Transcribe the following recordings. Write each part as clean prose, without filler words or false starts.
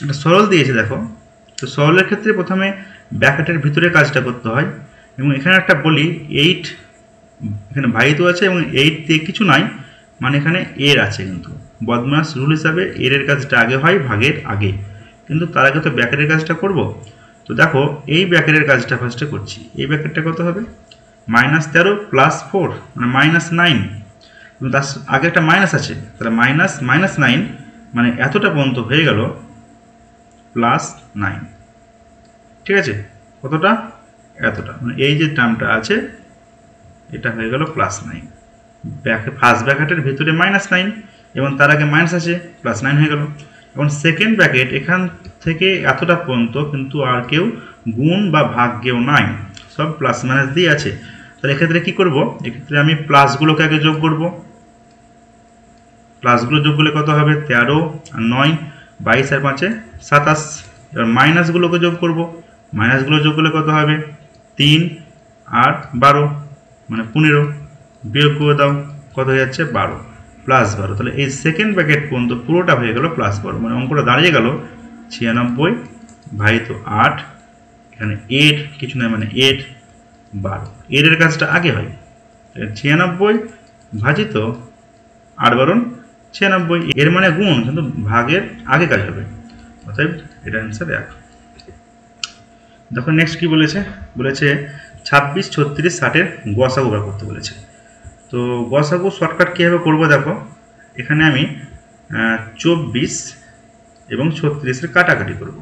এটা সরল দিয়েছে দেখো। তো সরলের ক্ষেত্রে প্রথমে ব্র্যাকেটের ভিতরে কাজটা করতে হয়, এবং এখানে একটা বলি 8 এখানে ভাজিত আছে এবং 8 দিয়ে কিছু নাই, মানে এখানে এর আছে, কিন্তু বদমাস রুল হিসাবে এর কাজটা আগে হয় ভাগের আগে, কিন্তু তার আগে তো ব্র্যাকেটের কাজটা করব। তো দেখো এই ব্র্যাকেটের কাজটা ফার্স্টে করছি। এই ব্র্যাকেটটা কত হবে, -13 + 4 মানে -9, এবং তার আগে একটা মাইনাস আছে, তাহলে -9 মানে এতটা পর্যন্ত হয়ে গেল +9। ঠিক আছে, কতটা, এতটা, মানে এই যে টার্মটা আছে এটা হয়ে গেল +9। ফার্স্ট ব্র্যাকেটের ভিতরে -9 এবং তার আগে মাইনাস আছে, +9 হয়ে গেল। এবং সেকেন্ড ব্র্যাকেট এখান থেকে এতটা পর্যন্ত কিন্তু আর কেউ গুণ বা ভাগ কেউ নাই, সব প্লাস মাইনাস দিয়ে আছে। তাহলে এক্ষেত্রে কি করব, এক্ষেত্রে আমি প্লাসগুলোকে আগে যোগ করব। প্লাসগুলো যোগ করলে কত হবে, 13 আর 9 22 আর 5 27। এবার মাইনাসগুলোকে যোগ করব, মাইনাসগুলো যোগ করলে কত হবে, 3 আর 12 মানে 15। বিয়োগ করে দাও, কত হয়ে যাচ্ছে, 12 +12। তাহলে এই সেকেন্ড ব্র্যাকেট পর্যন্ত পুরোটা হয়ে গেল +12, মানে অঙ্কটা দাঁড়িয়ে গেল 96 ভাজিত 8, এখানে 8 কিছু নয় মানে 8 12, এর কাজটা আগে হয়। 96 ভাজিত 8 12 96, এর মানে গুণ, কিন্তু ভাগের আগে কাজ হবে, অতএব এটা অ্যান্সার 1। দেখো নেক্সট কি বলেছে, বলেছে 26 36 60 এর গসাগু বার করতে বলেছে। তো গসাগু শর্টকাট কীভাবে করবো দেখো, এখানে আমি 24 এবং 36 এর কাটাকাটি করব।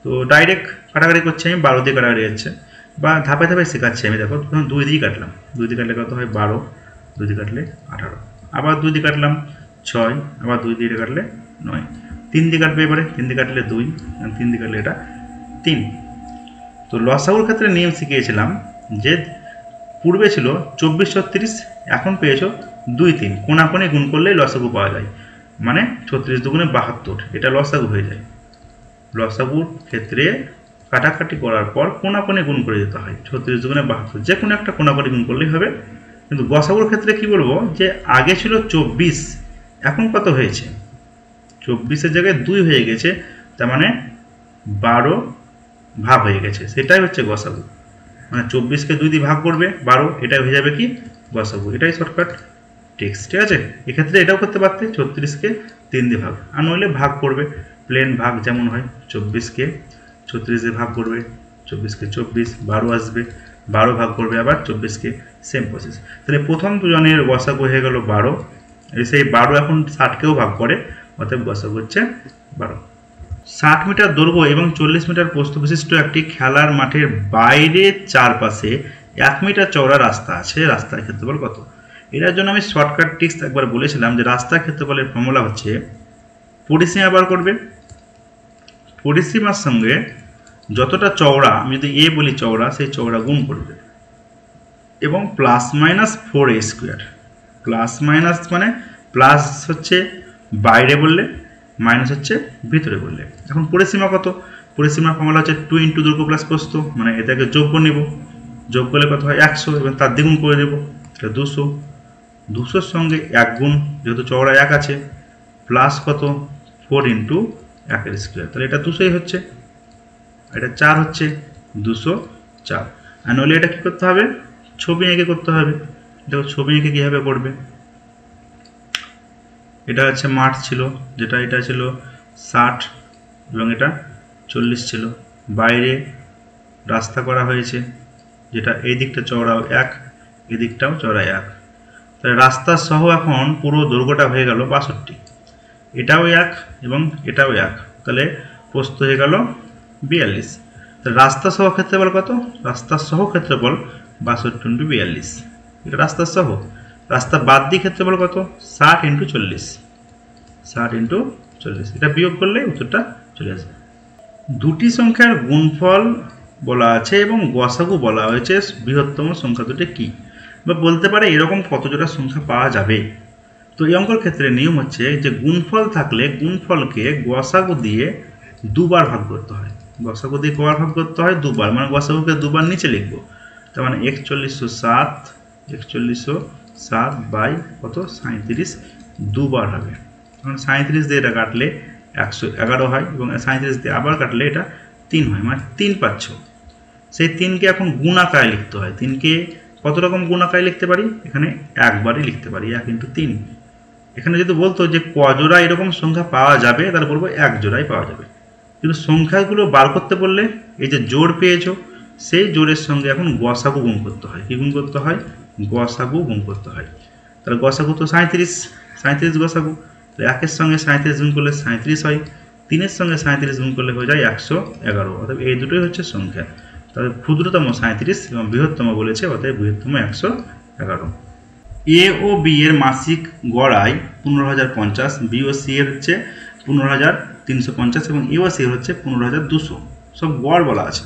তো ডাইরেক্ট কাটাকাটি করছি আমি, 12 দিয়ে কাটাকাটি যাচ্ছে, বা ধাপে ধাপে শেখাচ্ছি আমি। দেখো প্রথম 2 দিয়ে কাটলাম, 2 দিয়ে কাটলে কত হয় 12, 2 দিয়ে কাটলে 18, আবার 2 দিয়ে কাটলাম 6, আবার 2 দিয়ে কাটলে 9, 3 দিয়ে কাটবে এবারে, 3 দিয়ে কাটলে 2, 3 দিয়ে কাটলে এটা 3। তো লসাগুর ক্ষেত্রে নিয়ম শিখিয়েছিলাম যে পূর্বে ছিল 24 36, এখন পেয়েছো 2 3, কোনাকোনি গুণ করলেই লসাগু পাওয়া যায়, মানে 36 দুগুণে 72, এটা লসাগু হয়ে যায়। লসাগুর ক্ষেত্রে কাটাকাটি করার পর কোনাকোনি গুণ করে দিতে হয়, 36 দুগুণে 72, যে কোনো একটা কোনাকোনি গুণ করলেই হবে। কিন্তু গসাগুর ক্ষেত্রে কি বলবো, যে আগে ছিল 24, এখন কত হয়েছে, 24-এর জায়গায় 2 হয়ে গেছে, তার মানে 12 ভাগ হয়ে গেছে, সেটাই হচ্ছে গসাগু। মানে 24-কে 2 দিয়ে ভাগ করবে 12, এটাই হয়ে যাবে কি গসাগু, এটাই শর্টকাট টেক্সট। ঠিক আছে, এক্ষেত্রে এটাও করতে পারতে 36-কে 3 দিয়ে ভাগ, আর নইলে ভাগ করবে প্লেন ভাগ যেমন হয়, 24-কে 36 দিয়ে ভাগ করবে, 24-কে 24, 12 আসবে, 12 ভাগ করবে আবার 24-কে, সেম প্রসেস। তাহলে প্রথম দুজনের গসাগু হয়ে গেল 12, সেই 12 এখন 60-কেও ভাগ করে, অতএব গসাগু হচ্ছে 12। 60 মিটার দৈর্ঘ্য এবং 40 মিটার প্রস্থ বিশিষ্ট একটি খেলার মাঠের বাইরে চারপাশে 1 মিটার চওড়া রাস্তা আছে, রাস্তার ক্ষেত্রফল কত। এটার জন্য আমি শর্টকাট ট্রিক্স একবার বলেছিলাম যে রাস্তার ক্ষেত্রফলের ফর্মুলা হচ্ছে পরিসীমা বার করবে, পরিসীমার সঙ্গে যতটা চওড়া, আমি যদি এ বলি চওড়া, সেই চওড়া গুণ করবে, এবং +-4a²। প্লাস মাইনাস মানে প্লাস হচ্ছে বাইরে বললে, মাইনাস হচ্ছে ভিতরে বললে। এখন পরিসীমা কত, পরিসীমার ফর্মুলা হচ্ছে 2 × দৈর্ঘ্য প্লাস প্রস্থ, মানে এটাকে যোগ করে নেব, যোগ করলে কত হয় 100, এবং তার দ্বিগুণ করে দেবো, তাহলে 200। 200-র সঙ্গে 1 গুণ, যেহেতু চওড়া 1 আছে, প্লাস কত 4 × 1² তাহলে এটা 200ই হচ্ছে, এটা 4 হচ্ছে, 204। আর নইলে এটা কী করতে হবে, ছবি এঁকে করতে হবে। দেখো ছবি এঁকে কীভাবে করবে, এটা হচ্ছে মাঠ ছিল, যেটা এটা ছিল 60 এবং এটা 40 ছিল, বাইরে রাস্তা করা হয়েছে, যেটা এই দিকটা চওড়াও 1, এই দিকটাও চওড়া 1, তাহলে রাস্তা সহ এখন পুরো দৈর্ঘ্যটা হয়ে গেল 62, এটাও 1 এবং এটাও 1, তাহলে প্রস্থ হয়ে গেল 42। তাহলে রাস্তা সহ ক্ষেত্রফল কত, রাস্তা সহ ক্ষেত্রফল 62 × 42, এটা রাস্তা সহ। রাস্তা বাদ দিয়ে ক্ষেত্রফল কত, 60 × 40, 60 × 40, এটা বিয়োগ করলে উত্তরটা চলে আসবে। দুটি সংখ্যার গুণফল বলা আছে এবং গসাগু বলা হয়েছে, বৃহত্তম সংখ্যা দুটি কি, বা বলতে পারে এরকম কত জোড়া সংখ্যা পাওয়া যাবে। তো এই অঙ্কের ক্ষেত্রে নিয়ম হচ্ছে যে গুণফল থাকলে গুণফলকে গসাগু দিয়ে 2 বার ভাগ করতে হয়, গসাগু দিয়ে কবার ভাগ করতে হয়, 2 বার, মানে গসাগুকে 2 বার নিচে লিখবো, তার মানে 4107, 4107 বাই কত 37 2 বার হবে, কারণ 37 দিয়ে এটা কাটলে 111 হয় এবং 37 দিয়ে আবার কাটলে এটা 3 হয়, মানে 3 পাচ্ছ। সেই 3কে এখন গুণাকারে লিখতে হয়। 3কে কত রকম গুণাকারে লিখতে পারি? এখানে একবারই লিখতে পারি, 1 × 3। এখানে যদি বলতো যে কজোড়া এরকম সংখ্যা পাওয়া যাবে, তাহলে বলবো 1 জোড়াই পাওয়া যাবে। কিন্তু সংখ্যাগুলো বার করতে বললে এই যে জোড় পেয়েছো, সেই জোড়ের সঙ্গে এখন গসাগু গুণ করতে হয়। কি গুণ করতে হয়? গসাগু গুণ করতে হয়। তাহলে গসাগু তো 37 গসাগু। তো 1-এর সঙ্গে 37 গুণ করলে 37 হয়, 3-এর সঙ্গে 37 গুণ করলে হয়ে যায় 111। অর্থাৎ এই দুটোই হচ্ছে সংখ্যা। তাহলে ক্ষুদ্রতম 37 এবং বৃহত্তম বলেছে, অর্থাৎ বৃহত্তম 111। এ ও বি এর মাসিক গড় আয় 15,050, বি ও সি এর হচ্ছে 15,350 এবং এ ও সি এর হচ্ছে 15,200। সব গড় বলা আছে।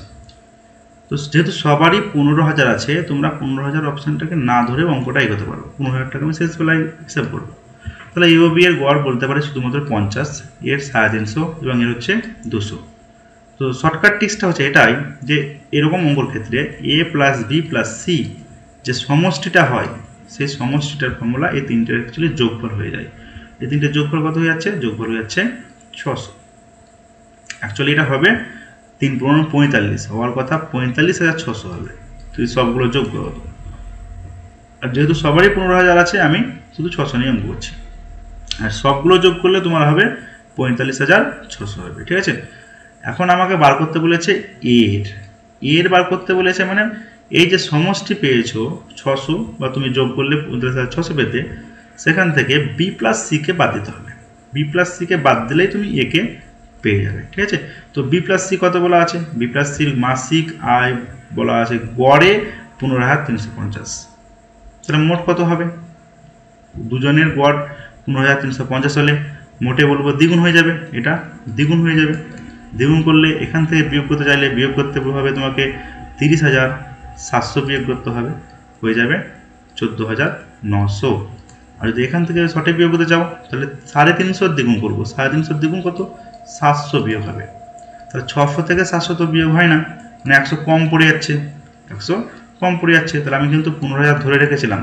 তো যেহেতু সবারই 15,000 আছে, তোমরা 15,000 অপশানটাকে না ধরে অঙ্কটা এগোতে পারো। 15,000 টাকা আমি শেষ বেলায় হিসাব করবো। তাহলে এ ও বি এর গড় বলতে পারে শুধুমাত্র 50, এর 350 এবং এর হচ্ছে 200। তো শর্টকাট টিক্সটা হচ্ছে এটাই যে এরকম অঙ্কর ক্ষেত্রে এ প্লাস বি প্লাস সি যে সমষ্টিটা হয়, সেই সমষ্টিটার ফর্মুলা এই তিনটের অ্যাকচুয়ালি যোগফল হয়ে যায়। এই তিনটের যোগফল কত হয়ে যাচ্ছে? যোগফল হয়ে যাচ্ছে 600। অ্যাকচুয়ালি এটা হবে 3 × 45 হওয়ার কথা 45,600 হবে। তুই সবগুলো যোগ করো। আর যেহেতু সবারই 15,000 আছে, আমি শুধু 600 নিয়ে অঙ্ক করছি। আর সবগুলো যোগ করলে তোমার হবে 45,600 হবে। ঠিক আছে, এখন আমাকে বার করতে বলেছে এর বার করতে বলেছে, মানে এই যে সমষ্টি পেয়েছো 600, বা তুমি যোগ করলে 45,600 পেতে, সেখান থেকে বি প্লাস সিকে বাদ দিতে হবে। বি প্লাস সিকে বাদ দিলেই তুমি একে পেয়ে যাবে। ঠিক আছে, তো বি প্লাস সি কত বলা আছে? বি প্লাস সির মাসিক আয় বলা আছে গড়ে 15,350। তাহলে মোট কত হবে? দুজনের গড় 15,350 হলে মোটে বলবো দ্বিগুণ হয়ে যাবে। এটা দ্বিগুণ হয়ে যাবে। দ্বিগুণ করলে এখান থেকে বিয়োগ করতে চাইলে বিয়োগ করতে হবে তোমাকে 30,700 বিয়োগ করতে হবে, হয়ে যাবে 14,900। আর যদি এখান থেকে সঠিক বিয়োগ করতে চাও তাহলে 350 দ্বিগুণ করবো। 350 দ্বিগুণ কত? 700 বিয়োগ হবে। তাহলে 600 থেকে 700 তো বিয়োগ হয় না, মানে 100 কম পড়ে যাচ্ছে। 100 কম পড়ে যাচ্ছে, তাহলে আমি কিন্তু 15,000 ধরে রেখেছিলাম,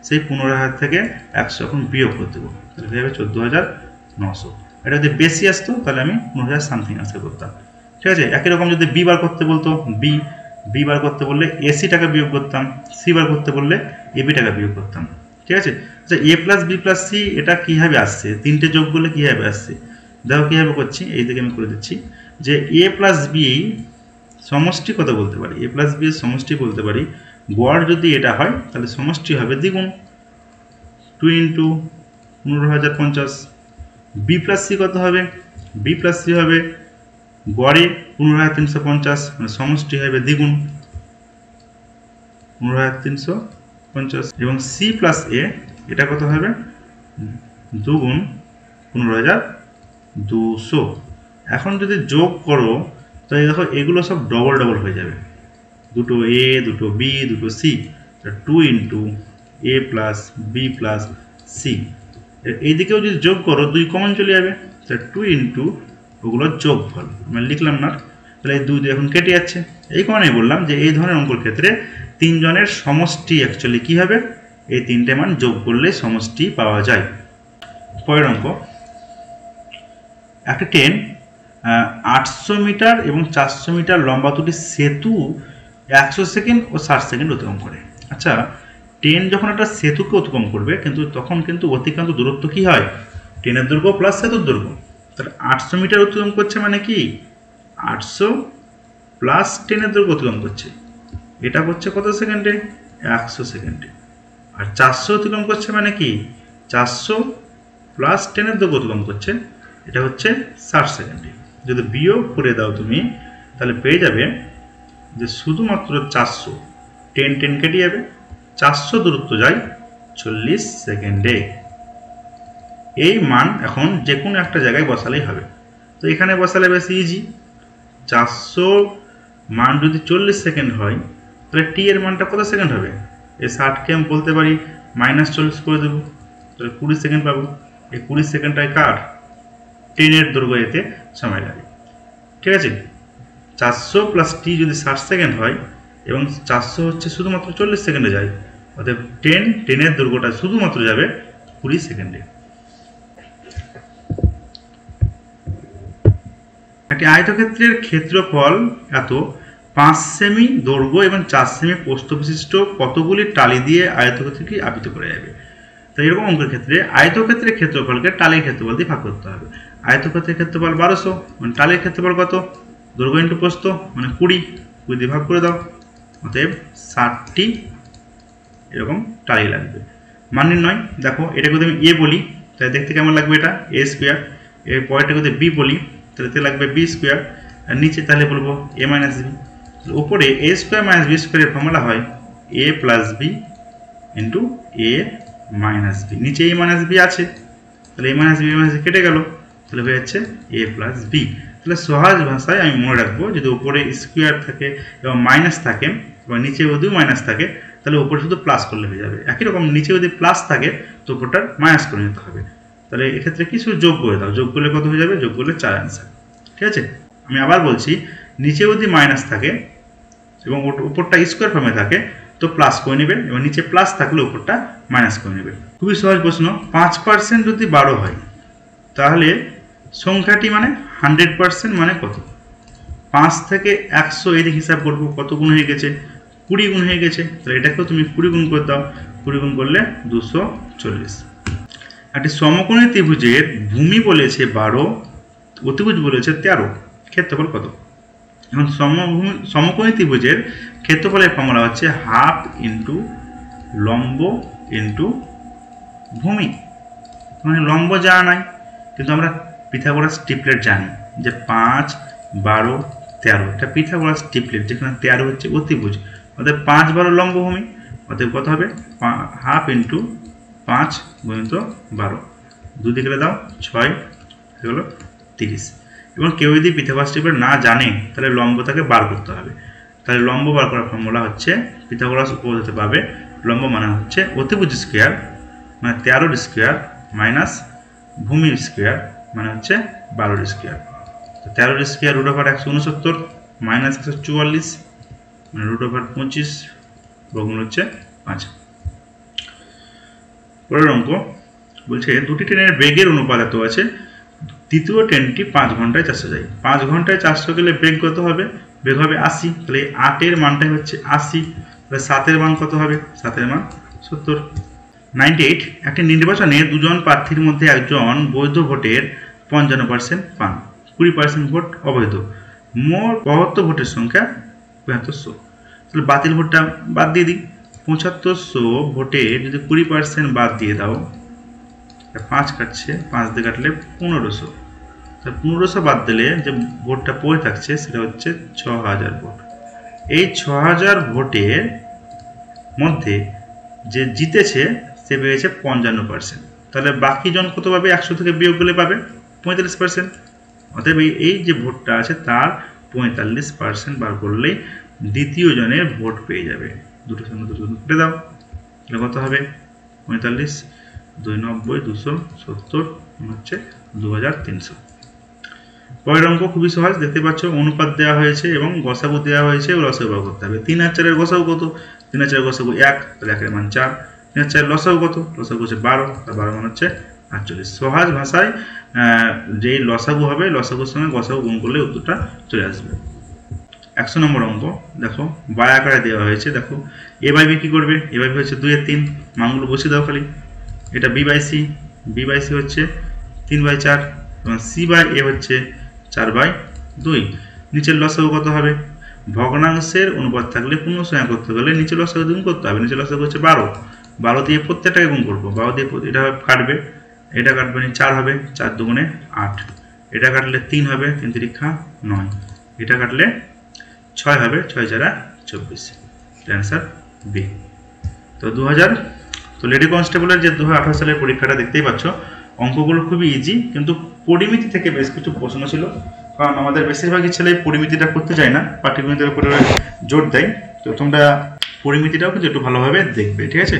সেই 15,000 থেকে 100 এখন বিয়োগ করে দেবো, তাহলে হয়ে যাবে 14,900। এটা যদি বেশি আসতো তাহলে আমি 15,000 সামথিং আসতে করতাম। ঠিক আছে, একই রকম যদি বি বার করতে বলতো, বি বার করতে বললে এসি টাকা বিয়োগ করতাম, সি বার করতে বললে এবি টাকা বিয়োগ করতাম। ঠিক আছে, আচ্ছা এ প্লাস বি প্লাস সি এটা কীভাবে আসছে? তিনটে যোগ করলে কীভাবে আসছে দেখো কীভাবে করছি, এই দিকে আমি করে দিচ্ছি। যে এ প্লাস বি সমষ্টি কত বলতে পারি? এ প্লাস বি এর সমষ্টি বলতে পারি, গড় যদি এটা হয় তাহলে সমষ্টি হবে দ্বিগুণ, 2 × 15,050। বি প্লাস সি কত হবে? বি প্লাস সি হবে গড়ে 15,350, মানে সমষ্টি হবে দ্বিগুণ 15,350। এবং সি প্লাস এ এটা কত হবে? দুগুণ 15,200। এখন যদি যোগ করো তাহলে দেখো এগুলো সব ডবল ডবল হয়ে যাবে, দুটো এ, দুটো বি, দুটো সি, 2 × এ প্লাস বি প্লাস সি। এইদিকেও যদি যোগ করো 2 কমন চলে যাবে, তাহলে 2 × ওগুলোর যোগফল আমি লিখলাম না, তাহলে এই 2 এখন কেটে যাচ্ছে। এই কারণেই বললাম যে এই ধরনের অঙ্কর ক্ষেত্রে তিনজনের সমষ্টি অ্যাকচুয়ালি কী হবে? এই তিনটে মান যোগ করলে সমষ্টি পাওয়া যায়। পরের অঙ্ক, একটা ট্রেন 800 মিটার এবং 400 মিটার লম্বা দুটি সেতু 100 সেকেন্ড ও 60 সেকেন্ড অতিক্রম করে। আচ্ছা, ট্রেন যখন একটা সেতুকে অতিক্রম করবে, কিন্তু তখন কিন্তু অতিক্রান্ত দূরত্ব কি হয়? ট্রেনের দৈর্ঘ্য প্লাস সেতুর দৈর্ঘ্য। তাহলে 800 মিটার অতিক্রম করছে মানে কি? 800 প্লাস ট্রেনের দৈর্ঘ্য অতিক্রম করছে, এটা করছে কত সেকেন্ডে? 100 সেকেন্ডে। আর 400 অতিক্রম করছে মানে কি? 400 প্লাস ট্রেনের দৈর্ঘ্য অতিক্রম করছে, এটা হচ্ছে 60 সেকেন্ডে। যদি বিয়োগ করে দাও তুমি তাহলে পেয়ে যাবে যে শুধুমাত্র 400, 10 কেটে যাবে, 400 দূরত্ব যায় 40 সেকেন্ডে। এই মান এখন যে কোনো একটা জায়গায় বসালেই হবে। তো এখানে বসালে বেশি ইজি। 400 মান যদি 40 সেকেন্ড হয় তাহলে টি এর মানটা কত সেকেন্ড হবে? এই 60কে আমি বলতে পারি -40 করে দেবো, তাহলে 20 সেকেন্ড পাবো। এই 20 সেকেন্ডটায় কার? ট্রেনের দৈর্ঘ্য যেতে সময় লাগে। ঠিক আছে, 400 প্লাস টি যদি 60 সেকেন্ড হয় এবং 400 হচ্ছে শুধুমাত্র 40 সেকেন্ডে যায়, অর্থাৎ ট্রেনের দৈর্ঘ্যটা শুধুমাত্র যাবে 20 সেকেন্ডে। একটি আয়তক্ষেত্রের ক্ষেত্রফল এত 5 সেমি দৈর্ঘ্য এবং 4 সেমি প্রস্থ বিশিষ্ট কতগুলি টালি দিয়ে আয়তক্ষেত্রকে আবৃত করা যাবে। তো এরকম অঙ্কের ক্ষেত্রে আয়তক্ষেত্রের ক্ষেত্রফলকে টালির ক্ষেত্রফল দিয়ে ভাগ করতে হবে। আয়তক্ষেত্রের ক্ষেত্রফল 1200, মানে টালির ক্ষেত্রফল কত? দৈর্ঘ্য ইন্টু প্রস্থ মানে 20 দিয়ে ভাগ করে দাও। অতএব 60টি এরকম টালি লাগবে। মান নির্ণয়, দেখো এটাকে যদি আমি এ বলি তাহলে দেখতে কেমন লাগবে? এটা এ স্কোয়ার। এর পরেরটাকে যদি বি বলি তাহলে লাগবে বি স্কোয়ার, আর নিচে তাহলে বলবো এ মাইনাস বি। উপরে এ স্কোয়ার মাইনাস বি স্কোয়ারের ফর্মুলা হয় এ প্লাস বি ইন্টু এ মাইনাস বি। নিচে এ মাইনাস বি আছে, তাহলে এ মাইনাস বি কেটে গেল, তাহলে হয়ে যাচ্ছে এ প্লাস বি। তাহলে সহজ ভাষায় আমি মনে রাখবো, যদি উপরে স্কোয়ার থাকে এবং মাইনাস থাকে এবং নিচে যদি মাইনাস থাকে তাহলে উপরে শুধু প্লাস করলে হয়ে যাবে। একই রকম নিচে যদি প্লাস থাকে তো উপরটা মাইনাস করে নিতে হবে। তাহলে এক্ষেত্রে কিছু যোগ করে দাও, যোগ করলে কত হয়ে যাবে? যোগ করলে 4 অ্যান্সার। ঠিক আছে, আমি আবার বলছি, নিচে যদি মাইনাস থাকে এবং উপরটা স্কোয়ার ফর্মে থাকে তো প্লাস করে নেবে, এবং নিচে প্লাস থাকলে উপরটা মাইনাস করে নেবে। খুবই সহজ প্রশ্ন। 5% যদি 12 হয় তাহলে সংখ্যাটি মানে 100% মানে কত? 5 থেকে 100 এদিকে হিসাব করবো, কত গুণ হয়ে গেছে? 20 গুণ হয়ে গেছে। তাহলে এটাকেও তুমি 20 গুণ করে দাও, 20 গুণ করলে 240। একটি সমকোণী ত্রিভুজের ভূমি বলেছে 12, অতিভুজ বলেছে 13, ক্ষেত্রফল কত? এখন সমকোণী ত্রিভুজের ক্ষেত্রফলের ফর্মুলা হচ্ছে হাফ ইন্টু লম্ব ইন্টু ভূমি। মানে লম্ব জানা নাই, কিন্তু আমরা পিথাগোরাস ট্রিপলেট জানি যে 5, 12, 13, এটা পিথাগোরাস ট্রিপলেট, যেখানে 13 হচ্ছে অতিভুজ। অর্থাৎ 5, 12 লম্ব ভূমি, অতএব কত হবে? হাফ ইন্টু 5 গুণিত 12, দুদিকে দাও 6 হলো 30। এবং কেউ যদি পিথাগোরাস ট্রিপলেট না জানে তাহলে লম্ব তাকে বার করতে হবে। তাহলে লম্ব বার করার ফর্মুলা হচ্ছে পিথাগোরাস উপপাদ্য পাবে, লম্ব মানে হচ্ছে অতিভুজ স্কোয়ার মানে 13 স্কোয়ার মাইনাস ভূমি স্কোয়ার মানে হচ্ছে 12 স্কোয়ার। তো 13 স্কোয়ার রুট ওভার 169 মাইনাস 144 মানে রুট ওভার 25 বর্গমূল হচ্ছে 5। পরের অঙ্ক বলছে দুটি ট্রেনের বেগের অনুপাত এত আছে, তৃতীয় ট্রেনটি 5 ঘন্টায় 400 যায়। 5 ঘন্টায় 400 গেলে বেগ কত হবে? বেগ হবে 80। তাহলে 8-এর মানটাই হচ্ছে 80। তাহলে 7-এর মান কত হবে? 7-এর মান 70। 98, একটি নির্বাচনে দুজন প্রার্থীর মধ্যে একজন বৈধ ভোটের 55% পান, 20% ভোট অবৈধ। মোট প্রদত্ত ভোটের সংখ্যা 7500। তাহলে বাতিল ভোটটা বাদ দিয়ে দিই। 7500 ভোটে যদি 20% বাদ দিয়ে দাও, 5 কাটছে, 5 দিয়ে কাটলে 1500। তাহলে 1500 বাদ দিলে যে ভোটটা পড়ে থাকছে সেটা হচ্ছে 6000 ভোট। এই 6000 ভোটের মধ্যে যে জিতেছে সে পেয়েছে 55%। তাহলে বাকি জন কত পাবে? 100 থেকে বিয়োগ করলে পাবে 45%। অতএব এই যে ভোটটা আছে তার 45% বার করলেই দ্বিতীয় জনের ভোট পেয়ে যাবে। দুটো সঙ্গে দুটো কেটে দাও, তাহলে কত হবে? 45, 290, 270 হচ্ছে 2300। পরের অঙ্ক খুবই সহজ, দেখতে পাচ্ছ অনুপাত দেওয়া হয়েছে এবং গসাগু দেওয়া হয়েছে, লসাগু বার করতে হবে। 3 আর 4-এর গসাগু কত? 3 আর 4-এর গসাগু 1, তাহলে 1-এর মান 4। 3 আর 4-এর লসাগু কত? লসাগু হচ্ছে 12, তার 12 মান হচ্ছে 48। সহজ ভাষায় যেই লসাগু হবে লসাগুর সঙ্গে গসাগু গুণ করলে উত্তরটা চলে আসবে। 100 নম্বর অঙ্ক দেখো বাই আকারে দেওয়া হয়েছে। দেখো এ বাই বি কি করবে? এ বাই বি হচ্ছে 2 এর 3, মানগুলো বসিয়ে দাও খালি। এটা B by C, B by C হচ্ছে 3/4 এবং সি বাই এ হচ্ছে 4/2। নিচের লসাগু কত হবে? ভগ্নাংশের অনুপাত থাকলে পূর্ণ সংখ্যা করতে গেলে নিচের লসাগু গুণ করতে হবে। নিচের লসাগু হচ্ছে 12, 12 দিয়ে প্রত্যেকটাকে গুণ করবো। 12 দিয়ে এটা কাটবে, এটা কাটবে 4 হবে, 4 দুগুণে 8। এটা কাটলে 3 হবে, 3 তিরিক্ষা 9। এটা কাটলে 6 হবে, 6 4 24। Answer B. তো 2000 তো লেডি কনস্টেবলের যে 2018 সালের পরীক্ষাটা দেখতেই পাচ্ছ, অঙ্কগুলো খুবই ইজি, কিন্তু পরিমিতি থেকে বেশ কিছু প্রশ্ন ছিল। কারণ আমাদের বেশিরভাগই ছেলে পরিমিতিটা করতে চায় না, পাটিগণিতের উপরে জোর দেয়। তো তোমরা পরিমিতিটাও কিন্তু একটু ভালোভাবে দেখবে, ঠিক আছে?